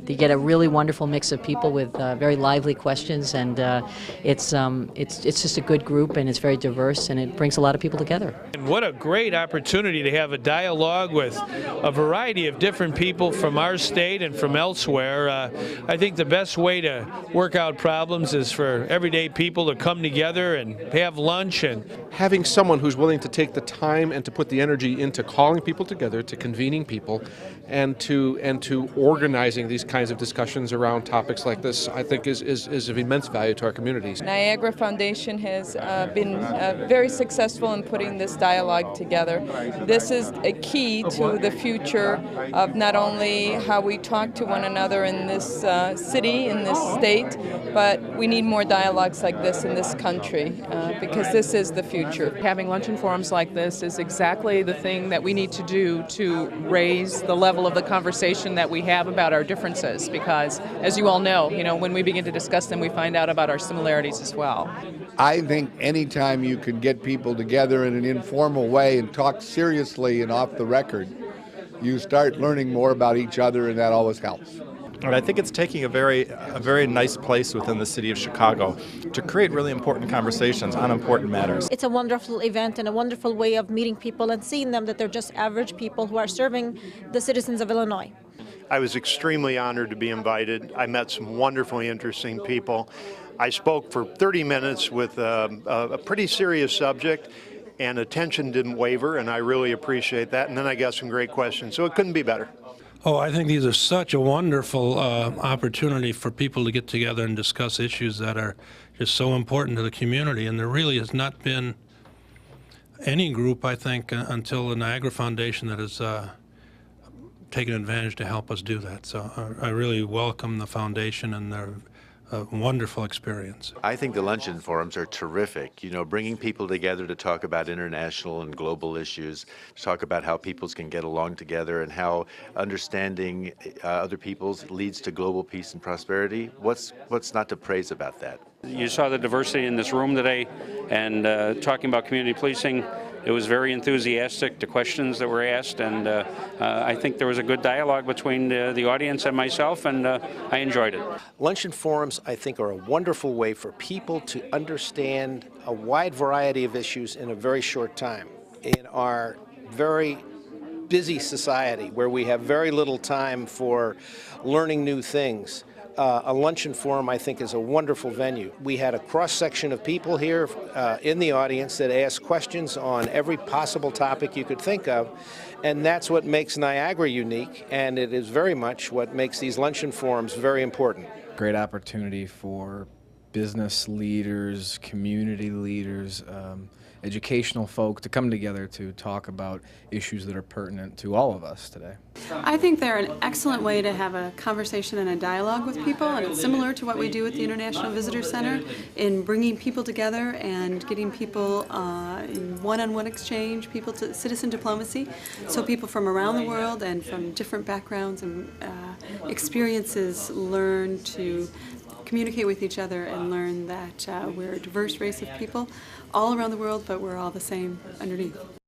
You get a really wonderful mix of people with very lively questions, and it's just a good group, and it's very diverse, and it brings a lot of people together. And what a great opportunity to have a dialogue with a variety of different people from our state and from elsewhere. I think the best way to work out problems is for everyday people to come together and have lunch. And having someone who's willing to take the time and to put the energy into calling people together, to convening people, and to organizing these kinds of discussions around topics like this, I think is of immense value to our communities. Niagara Foundation has been very successful in putting this dialogue together. This is a key to the future of not only how we talk to one another in this city, in this state, but we need more dialogues like this in this country because this is the future. Having luncheon forums like this is exactly the thing that we need to do to raise the level of the conversation that we have about our differences, because as you all know, when we begin to discuss them, we find out about our similarities as well. I think anytime you can get people together in an informal way and talk seriously and off the record, you start learning more about each other, and that always helps. And I think it's taking a very nice place within the city of Chicago to create really important conversations on important matters. It's a wonderful event and a wonderful way of meeting people and seeing them that they're just average people who are serving the citizens of Illinois. I was extremely honored to be invited. I met some wonderfully interesting people. I spoke for 30 minutes with a pretty serious subject, and attention didn't waver, and I really appreciate that. And then I got some great questions, so it couldn't be better. Oh, I think these are such a wonderful opportunity for people to get together and discuss issues that are just so important to the community. And there really has not been any group, I think, until the Niagara Foundation that has taken advantage to help us do that. So I really welcome the foundation and their wonderful experience. I think the luncheon forums are terrific. Bringing people together to talk about international and global issues, to talk about how peoples can get along together and how understanding other peoples leads to global peace and prosperity. What's not to praise about that? You saw the diversity in this room today, and talking about community policing, it was very enthusiastic, the questions that were asked, and I think there was a good dialogue between the audience and myself, and I enjoyed it. Luncheon forums, I think, are a wonderful way for people to understand a wide variety of issues in a very short time. In our very busy society, where we have very little time for learning new things, a luncheon forum, I think, is a wonderful venue. We had a cross-section of people here in the audience that asked questions on every possible topic you could think of, and that's what makes Niagara unique, and it is very much what makes these luncheon forums very important. Great opportunity for business leaders, community leaders, educational folk to come together to talk about issues that are pertinent to all of us today. I think they're an excellent way to have a conversation and a dialogue with people, and it's similar to what we do at the International Visitor Center in bringing people together and getting people in one-on-one exchange, people to citizen diplomacy, so people from around the world and from different backgrounds and experiences learn to communicate with each other and learn that we're a diverse race of people all around the world, but we're all the same underneath.